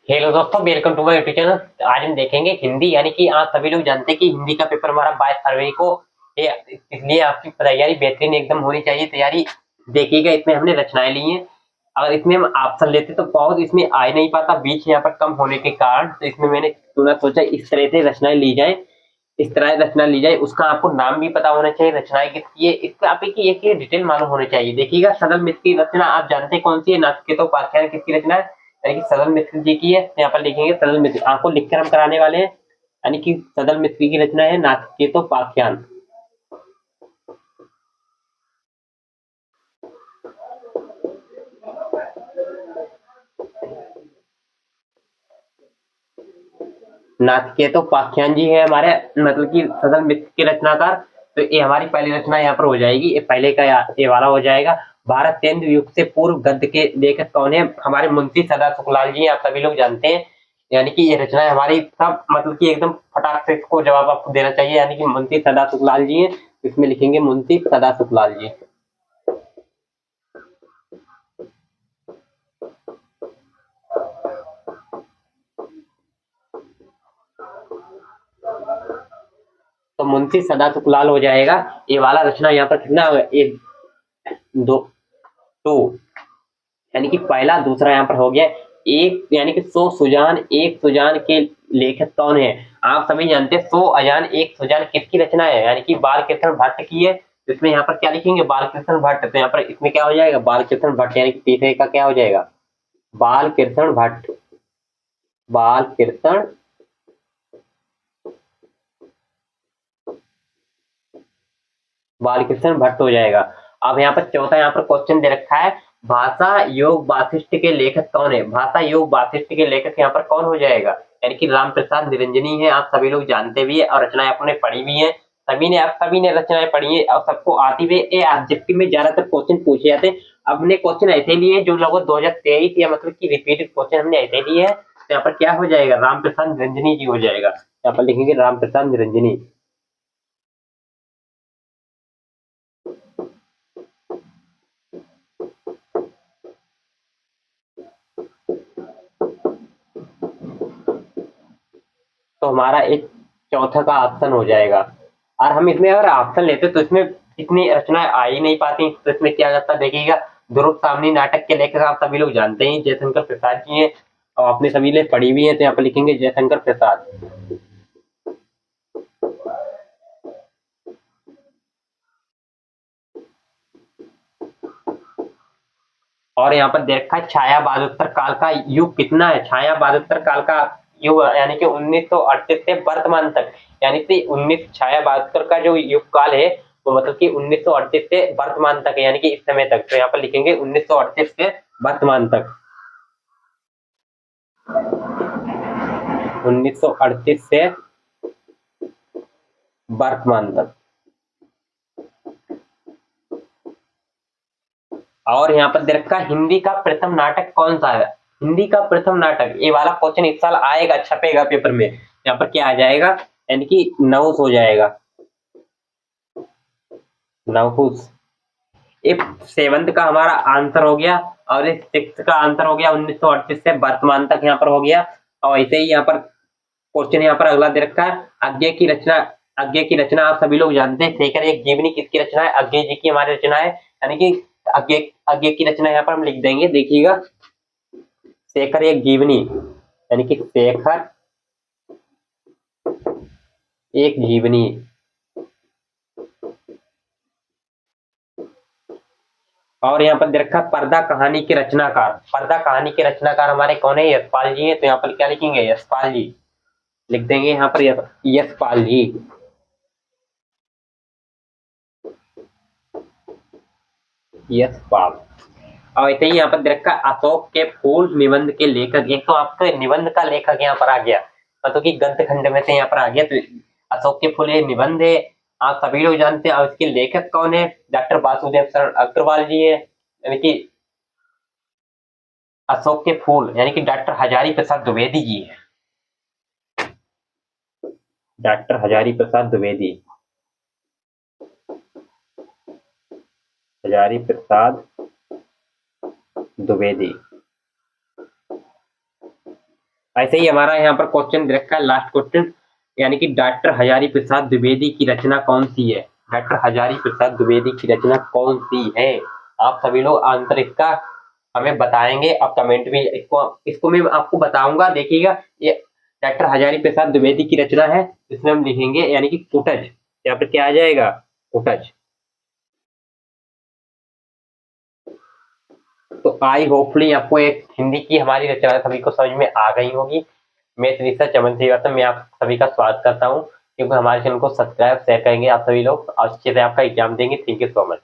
Hello दोस्तों, welcome to my YouTube channel. आज हम देखेंगे हिंदी, यानी कि आप सभी लोग जानते हैं कि हिंदी का पेपर हमारा 22 फरवरी को है। इसलिए आपकी तैयारी बेहतरीन एकदम होनी चाहिए। तैयारी देखिएगा, इसमें हमने रचनाएं ली हैं। अगर इसमें हम ऑप्शन लेते तो बहुत इसमें आ ही नहीं पाता, बीच यहाँ पर कम होने के कारण। तो इसमें मैंने सोचा इस तरह से रचनाएं ली जाए, इस तरह रचना ली जाए। उसका आपको नाम भी पता होना चाहिए, रचनाएं किसकी है, इसका आप एक डिटेल मालूम होनी चाहिए। देखिएगा, सदल मित्र की रचना आप जानते हैं कौन सी है? नाचिकेतो उपाख्यान किसकी रचना है? यानी कि सदल मित्र जी की है। यहाँ पर लिखेंगे सदल मित्र, आपको लिखकर हम कराने वाले हैं। यानी कि सदल मित्र की रचना है नाचिकेतो उपाख्यान। नाचिकेतो उपाख्यान जी है हमारे, मतलब कि सदल मित्र के रचनाकार। तो ये हमारी पहली रचना यहाँ पर हो जाएगी। ये पहले का ये वाला हो जाएगा। भारत तेंदु युग से पूर्व गद्य के लेखक कौन है? हमारे मुंशी सदा सुखलाल जी, आप सभी लोग जानते हैं। यानी कि ये रचना है हमारी, सब मतलब कि एकदम फटाक से इसको जवाब आपको देना चाहिए। यानी कि मुंशी सदा सुखलाल जी है। इसमें लिखेंगे मुंशी सदा सुखलाल जी। तो मुंशी सदा सुखलाल हो जाएगा। ये वाला रचना यहाँ पर कितना होगा? एक, दो, टू, यानी कि पहला दूसरा यहाँ पर हो गया। एक यानी कि सो सुजान एक सुजान के लेखक कौन है? आप सभी जानते हैं सो अजान एक सुजान किसकी रचना है? यानी कि बाल कृष्ण भट्ट की है। तो इसमें यहाँ पर क्या लिखेंगे? बाल कृष्ण भट्ट। तो यहाँ पर इसमें क्या हो जाएगा? बाल कृष्ण भट्ट, यानी कि तीसरे का क्या हो जाएगा? बाल कृष्ण भट्ट। बाल कृष्ण बालकृष्ण भट्ट हो जाएगा। अब यहाँ पर चौथा यहाँ पर क्वेश्चन दे रखा है, भाषा योग वासिष्ठ के लेखक कौन है? भाषा योग वासिष्ठ के लेखक यहाँ पर कौन हो जाएगा? यानी कि राम प्रसाद निरंजनी है। आप सभी लोग जानते भी है और रचनाएं आपने पढ़ी भी है। सभी ने रचनाएं पढ़ी है और सबको आती भी है। ये ऑब्जेक्टिव में ज्यादातर क्वेश्चन पूछे जाते हैं। अब हमने क्वेश्चन ऐसे लिए जो लगभग 2023 या मतलब की रिपीटेड क्वेश्चन हमने ऐसे लिए है। तो यहाँ पर क्या हो जाएगा? राम प्रसाद निरंजनी जी हो जाएगा। यहाँ पर लिखेंगे राम प्रसाद निरंजनी। तो हमारा एक चौथा का ऑप्शन हो जाएगा। और हम इसमें अगर ऑप्शन लेते तो इसमें इतनी रचनाएं आ ही नहीं पाती। तो इसमें क्या जाता देखिएगा, ध्रुव सामनी नाटक के लेखक आप सभी लोग जानते हैं, जयशंकर प्रसाद जी हैं। और आपने सभी ने पढ़ी भी है। तो यहाँ पर लिखेंगे जयशंकर प्रसाद। और यहाँ पर देखा, छाया बहादुर काल का युग कितना है? छाया बहादुर काल का युग यानी कि 1938 से वर्तमान तक। यानी कि 19 छाया बहादुर का जो युग काल है वो मतलब कि 1938 से वर्तमान तक है, यानी कि इस समय तक। तो यहाँ पर लिखेंगे 1938 से वर्तमान तक। 1938 से वर्तमान तक। और यहाँ पर दे रखा, हिंदी का प्रथम नाटक कौन सा है? हिंदी का प्रथम नाटक, ये वाला क्वेश्चन इस साल आएगा, छपेगा पेपर में। यहाँ पर क्या आ जाएगा? यानी कि नहुस हो जाएगा। नहुस। इफ सेवंथ का हमारा आंसर हो गया। और इस सिक्स का आंसर हो गया 1938 से वर्तमान तक, यहाँ पर हो गया। और ऐसे ही यहाँ पर क्वेश्चन यहाँ पर अगला दे रखा है, अज्ञे की रचना। अज्ञे की रचना आप सभी लोग जानते हैं, शेखर एक जीवनी किसकी रचना है? अज्ञे जी की हमारी रचना है। यानी कि अज्ञे अज्ञे की रचना यहाँ पर हम लिख देंगे, देखिएगा, शेखर एक जीवनी। यानी कि शेखर एक जीवनी। और यहाँ पर दे रखा पर्दा कहानी के रचनाकार। पर्दा कहानी के रचनाकार हमारे कौन है? यशपाल जी है। तो यहाँ पर क्या लिखेंगे? यशपाल जी लिख देंगे यहाँ पर, यशपाल जी। यशपाल। और ऐसे ही यहाँ पर दे रखा अशोक के फूल निबंध के लेखक। एक तो आपका निबंध का लेखक यहाँ पर आ गया, मतलब कि गद्य खंड में से यहाँ पर आ गया। तो अशोक के फूल ये निबंध है, आप सभी लोग जानते हैं। और इसके लेखक कौन है? डॉक्टर वासुदेव शरण अग्रवाल जी है। यानी कि अशोक के फूल यानी कि डॉक्टर हजारी प्रसाद द्विवेदी जी है। डॉक्टर हजारी प्रसाद द्विवेदी। हजारी प्रसाद द्विवेदी। ऐसे ही हमारा यहाँ पर क्वेश्चन रखा है लास्ट क्वेश्चन, यानी कि डॉक्टर हजारी प्रसाद द्विवेदी की रचना कौन सी है। डॉक्टर हजारी प्रसाद द्विवेदी की रचना कौन सी है। आप सभी लोग आंसर इसका हमें बताएंगे और कमेंट में इसको मैं आपको बताऊंगा। देखिएगा, ये डॉक्टर हजारी प्रसाद द्विवेदी की रचना है, इसमें हम लिखेंगे यानी कि कुटज। यहाँ पर क्या आ जाएगा, कुटज। तो आई होपफुली आपको एक हिंदी की हमारी रचना सभी को समझ में आ गई होगी। मैं त्रिशा चमन श्रीवास्तव, मैं आप सभी का स्वागत करता हूँ, क्योंकि हमारे चैनल को सब्सक्राइब शेयर करेंगे आप सभी लोग, अच्छे से आपका एग्जाम देंगे। Thank you so much.